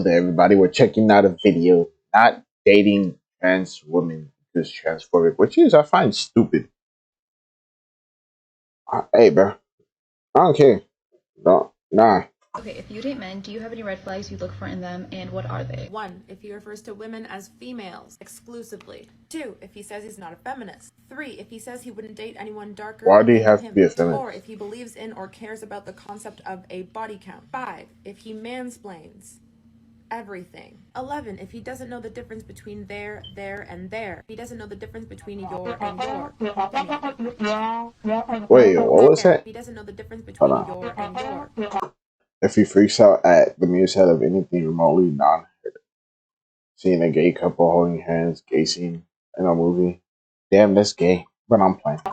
There, everybody, we're checking out a video, not dating trans women because transphobic, which is I find stupid. Hey, bro, I don't care. No, nah. Okay, if you date men, do you have any red flags you look for in them, and what are they? 1. If he refers to women as females exclusively. 2. If he says he's not a feminist. 3. If he says he wouldn't date anyone darker Why do you than have him. to be a feminist? 4. If he believes in or cares about the concept of a body count. 5. If he mansplains everything. 11. If he doesn't know the difference between there, and there. If he doesn't know the difference between your and your. Wait, what was that? If he doesn't know the difference between your and your. If he freaks out at the mere sight of anything remotely seeing a gay couple holding hands, gay scene in a movie, damn, that's gay. But I'm playing. Dude,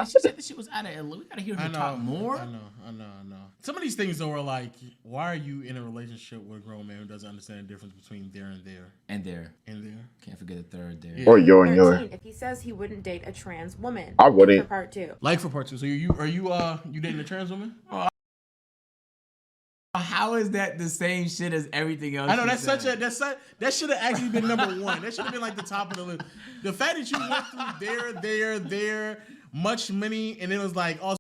she said that she was out of LA. We gotta hear her talk more. I know. Some of these things though are like, why are you in a relationship with a grown man who doesn't understand the difference between there and there? And there. And there. Can't forget the third there. Yeah. Or your and 13. your. If he says he wouldn't date a trans woman. I wouldn't. For part 2. Like for part 2. So you dating a trans woman? How is that the same shit as everything else? I know that should have actually been number 1. That should have been like the top of the list. The fact that you went through there, much money, and it was like also.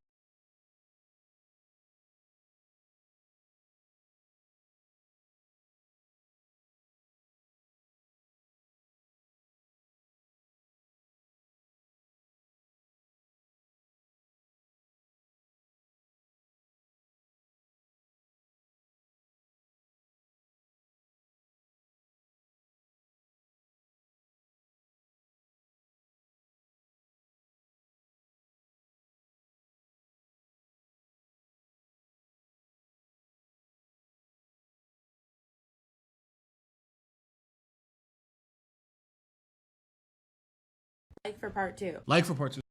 Like for part 2. Like for part 2.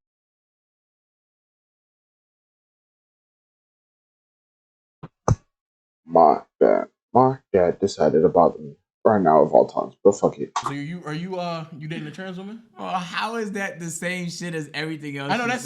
My dad decided about me right now of all times, but fuck it. So you dating a trans woman? How is that the same shit as everything else? I know that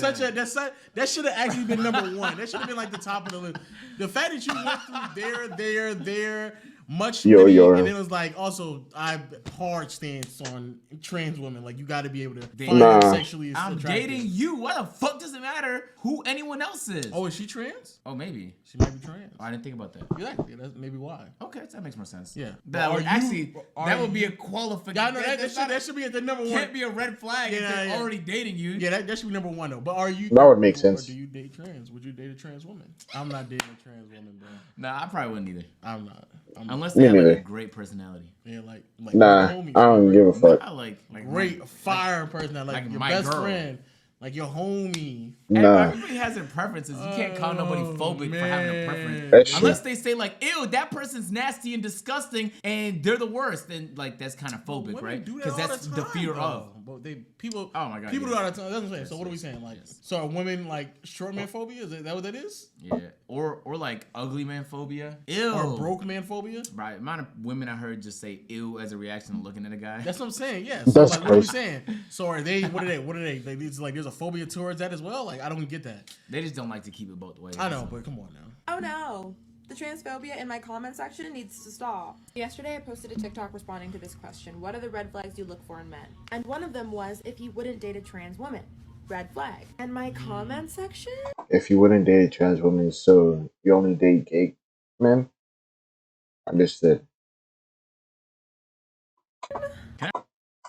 should have actually been number 1. That should have been like the top of the list. The fact that you went through there, much money, and it was like also I hard stance on trans women. Like you got to be able to find them sexually. I'm attractive. dating you. Why the fuck does it matter who anyone else is? Oh, is she trans? Oh, maybe she might be trans. Oh, I didn't think about that. Exactly. That's maybe why. Okay, that makes more sense. Yeah, that would be a qualification. Yeah, I know that should be at the number 1. Can't be a red flag if they're already dating you. Yeah, that should be number 1 though. But are you? That would make sense. Or do you date trans? Would you date a trans woman? I'm not dating a trans woman, bro. Nah, I probably wouldn't either. I'm not. Unless they have like a great personality. Yeah, like nah, I don't give a fuck. Nah, like great fire personality, like your best friend, like your homie. Nah. Everybody has their preferences. You can't call nobody phobic for having a preference. That's Unless they say like, ew, that person's nasty and disgusting and they're the worst, then like that's kind of phobic, right? Because that's the fear of. But people. Oh my god. People do it all the time. That's what I'm saying. So what are we saying? Like, so are women like short man phobia? Is that what that is? Yeah. Or like ugly man phobia. Ew. Or broke man phobia. Right. Amount of women I heard just say ew as a reaction to looking at a guy. That's what I'm saying. Yeah. So like, what are we saying? So are they? What are they? Like, it's like there's a phobia towards that as well. Like I don't get that. They just don't like to keep it both ways. I know, but come on now. Oh no. The transphobia in my comment section needs to stop. Yesterday I posted a TikTok responding to this question. What are the red flags you look for in men? And one of them was if he wouldn't date a trans woman. Red flag. And my comment section? If you wouldn't date a trans woman, so you only date gay men? Understood. Can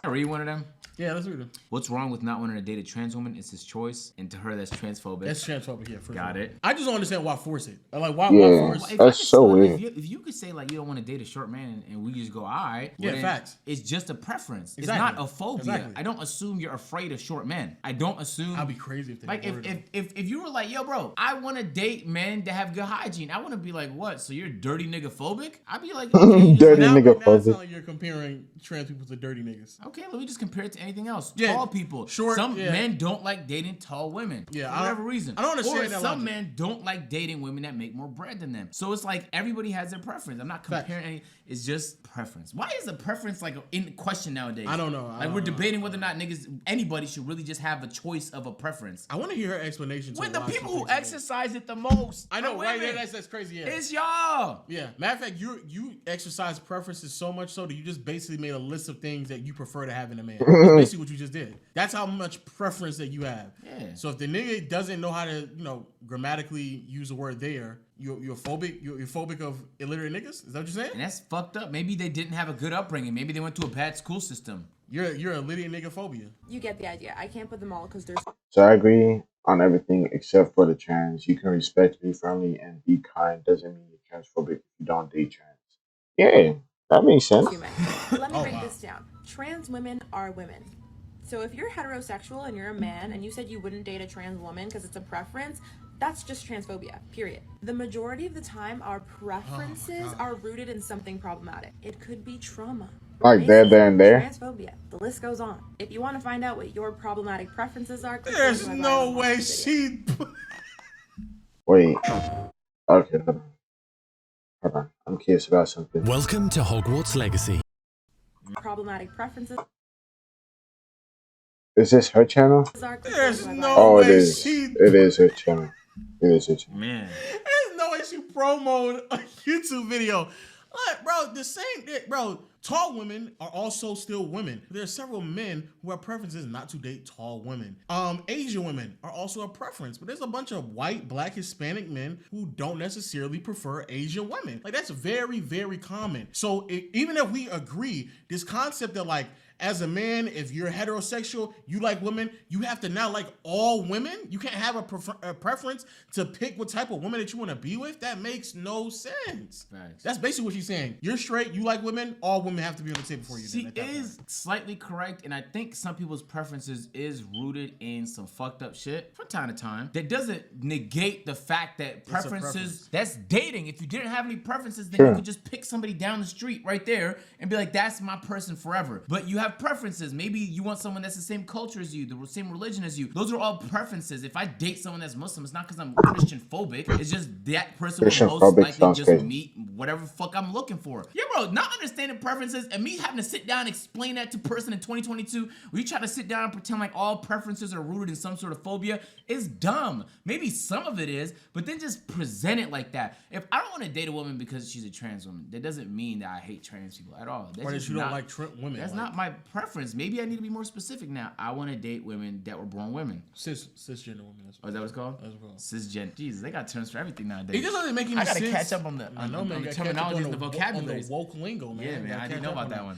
I read one of them? Yeah, let's read them. What's wrong with not wanting to date a trans woman? It's his choice, and to her, that's transphobic. That's transphobic, yeah. Got it. I just don't understand why force it. Like why force? That's so weird. If you could say like you don't want to date a short man, and we just go, all right. Yeah, facts. It's just a preference. Exactly. It's not a phobia. Exactly. I don't assume you're afraid of short men. I don't assume. I'd be crazy if they like if you were like, yo, bro, I want to date men that have good hygiene. I want to be like, what? So you're dirty nigga phobic? I'd be like, okay, dirty nigga phobic. It's not like you're comparing trans people to dirty niggas. Okay, let me just compare it to anything else. Yeah, Tall people. Some men don't like dating tall women. Yeah, for whatever reason. I don't understand that. Some men don't like dating women that make more bread than them. So it's like everybody has their preference. I'm not comparing any. It's just preference. Why is a preference like in question nowadays? I don't know. Like we're debating whether or not anybody should really just have a choice of a preference. I want to hear her explanation. With the people who exercise it the most. I know, right? That's crazy. Yeah. It's y'all. Yeah. Matter of fact, you exercise preferences so much so that you just basically made a list of things that you prefer to have in a man. That's basically what you just did. That's how much preference that you have. Yeah. So if the nigga doesn't know how to, grammatically use the word there, you're phobic. You're phobic of illiterate niggas. Is that what you're saying? And that's fucked up. Maybe they didn't have a good upbringing. Maybe they went to a bad school system. You're a illiterate nigga phobia. You get the idea. I can't put them all because there's. So I agree on everything except for the trans. You can respect me firmly and be kind. Doesn't mean you're transphobic if you don't date trans. Yeah, that makes sense. Let me break this down. Trans women are women. So if you're heterosexual and you're a man and you said you wouldn't date a trans woman because it's a preference, that's just transphobia, period. The majority of the time, our preferences are rooted in something problematic. It could be trauma. Like there, and there. Transphobia. The list goes on. If you want to find out what your problematic preferences are, there's no way she. Wait. Okay, hold on. I'm curious about something. Welcome to Hogwarts Legacy. Problematic preferences. Is this her channel? There's no way it is. It is her channel. It is her channel. Man. There's no way she promoted a YouTube video. Like, bro, tall women are also still women. There are several men who have preferences not to date tall women. Asian women are also a preference, but there's a bunch of white, black, Hispanic men who don't necessarily prefer Asian women. Like, that's very, very common. So even if we agree, this concept that like, as a man, if you're heterosexual, you like women, you have to now like all women? You can't have a preference to pick what type of woman that you want to be with? That makes no sense. Thanks. That's basically what she's saying. You're straight, you like women, all women have to be on the table for you. She is slightly correct, and I think some people's preferences is rooted in some fucked up shit from time to time. That doesn't negate the fact that preferences, that's dating. If you didn't have any preferences, then you could just pick somebody down the street right there and be like, that's my person forever. But you have preferences. Maybe you want someone that's the same culture as you, the same religion as you. Those are all preferences. If I date someone that's Muslim, it's not because I'm Christian phobic. It's just that person will most likely just meet whatever the fuck I'm looking for. Yeah, bro, not understanding preferences and me having to sit down and explain that to a person in 2022, where you try to sit down and pretend like all preferences are rooted in some sort of phobia, is dumb. Maybe some of it is, but then just present it like that. If I don't want to date a woman because she's a trans woman, that doesn't mean that I hate trans people at all. That's or that you don't like women. That's not my preference. Maybe I need to be more specific now. I want to date women that were born women. Cisgender women. Oh, is that what it's called? That's what it's called. Cisgender. Jesus, they got terms for everything nowadays. It just doesn't make any sense. I gotta catch up on the terminology and the vocabulary. On the woke lingo, man. Yeah, man. I didn't know about that one.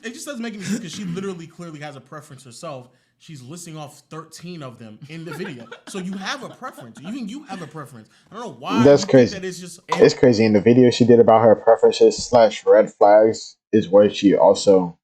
It just doesn't make any sense because she literally clearly has a preference herself. She's listing off 13 of them in the video. So you have a preference. Even you have a preference. I don't know why. That's crazy. That it's crazy. In the video she did about her preferences / red flags is where she also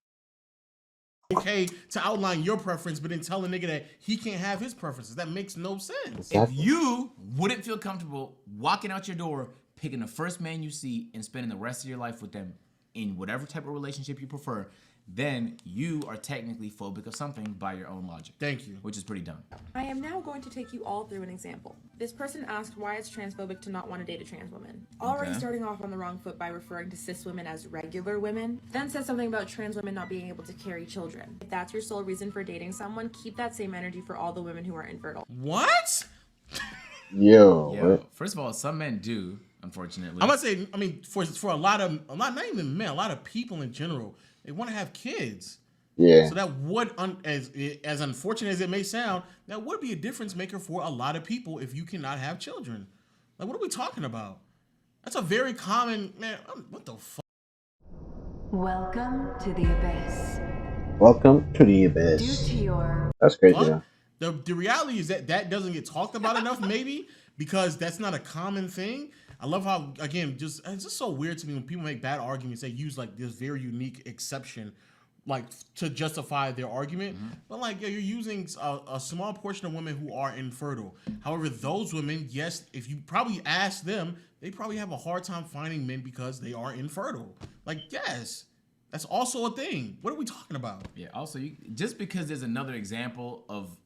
okay to outline your preference, but then tell a nigga that he can't have his preferences. That makes no sense. Exactly. If you wouldn't feel comfortable walking out your door, picking the first man you see and spending the rest of your life with them in whatever type of relationship you prefer, then you are technically phobic of something by your own logic. Thank you. Which is pretty dumb. I am now going to take you all through an example. This person asked why it's transphobic to not want to date a trans woman. Already starting off on the wrong foot by referring to cis women as regular women, then said something about trans women not being able to carry children. If that's your sole reason for dating someone, keep that same energy for all the women who are infertile. What? Yo. First of all, some men do, unfortunately. I'm gonna say, I mean, for a lot, not even men, a lot of people in general, they want to have kids. Yeah. So that would, as unfortunate as it may sound, that would be a difference maker for a lot of people if you cannot have children. Like, what are we talking about? That's a very common, man, what the fuck? Welcome to the abyss. Welcome to the abyss. Due to your... That's crazy. The reality is that doesn't get talked about enough, maybe, because that's not a common thing. I love how, again, it's just so weird to me when people make bad arguments. They use like this very unique exception, like to justify their argument. But like, you're using a small portion of women who are infertile. However, those women, yes, if you probably ask them, they probably have a hard time finding men because they are infertile. Like, yes, That's also a thing. What are we talking about? Yeah. Also, just because there's another example of,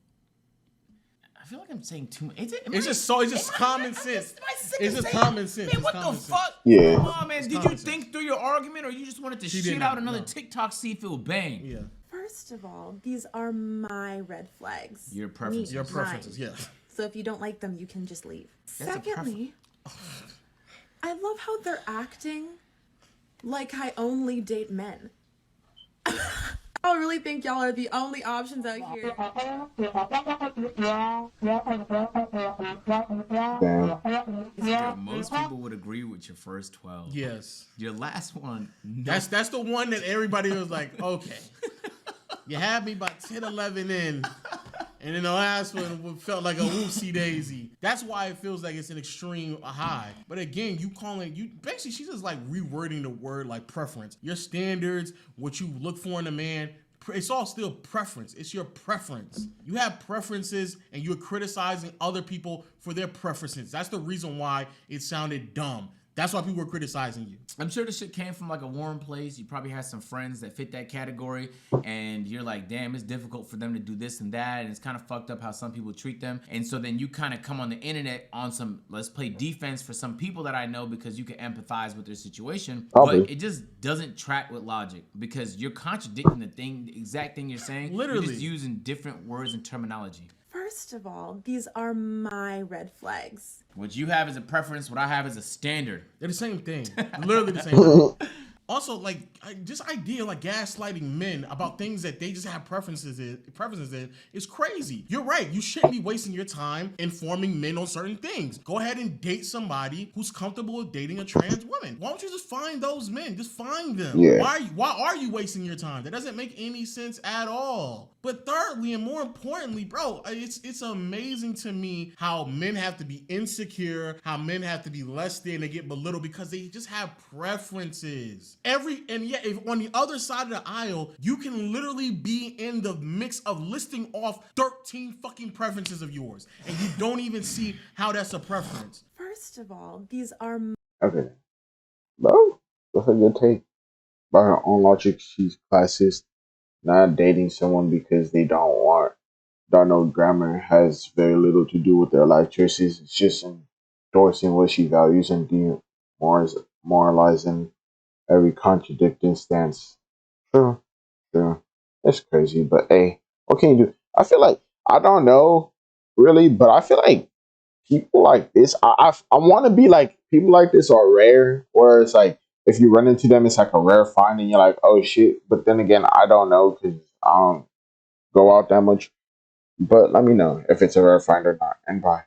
I feel like I'm saying too much. It's just common sense. It's just common sense. Man, what the fuck? Yeah. Come on, man. Did you think through your argument, or you just wanted to shit out another TikTok seafood bang? Yeah. First of all, these are my red flags. Your preferences. Your preferences, yeah. So if you don't like them, you can just leave. That's Secondly, I love how they're acting like I only date men. I really think y'all are the only options out here. Damn. Most people would agree with your first 12. Yes. Your last one, no. That's the one that everybody was like, okay. You had me by 10, 11 in. And then the last one felt like a whoopsie daisy. That's why it feels like it's an extreme high. But again, basically she's just like rewording the word like preference. Your standards, what you look for in a man, it's all still preference. It's your preference. You have preferences and you're criticizing other people for their preferences. That's the reason why it sounded dumb. That's why people were criticizing you. I'm sure this shit came from like a warm place. You probably had some friends that fit that category, and you're like, damn, it's difficult for them to do this and that, and it's kind of fucked up how some people treat them. And so then you kind of come on the internet on some, let's play defense for some people that I know because you can empathize with their situation. Probably. But it just doesn't track with logic because you're contradicting the exact thing you're saying. Literally. You're just using different words and terminology. First of all, these are my red flags. What you have is a preference, what I have is a standard. They're the same thing. Literally the same thing. Also, like, just idea like gaslighting men about things that they just have preferences in is crazy. You're right. You shouldn't be wasting your time informing men on certain things. Go ahead and date somebody who's comfortable with dating a trans woman. Why don't you just find those men? Just find them. Yeah. Why are you wasting your time? That doesn't make any sense at all. But thirdly, and more importantly, bro, it's amazing to me how men have to be insecure, how men have to be less than, they get belittled because they just have preferences. Yet if on the other side of the aisle, you can literally be in the mix of listing off 13 fucking preferences of yours, and you don't even see how that's a preference. First of all, these are Okay. Bro, that's a good take. By her own logic, she's classist. Not dating someone because they don't know grammar has very little to do with their life choices. It's just endorsing what she values and demoralizing every contradicting stance. True. It's crazy, but hey, what can you do? I feel like, I don't know really, but I feel like people like this, I want to be like, people like this are rare, where it's like, if you run into them, it's like a rare find and you're like, oh shit. But then again, I don't know because I don't go out that much. But let me know if it's a rare find or not. And bye.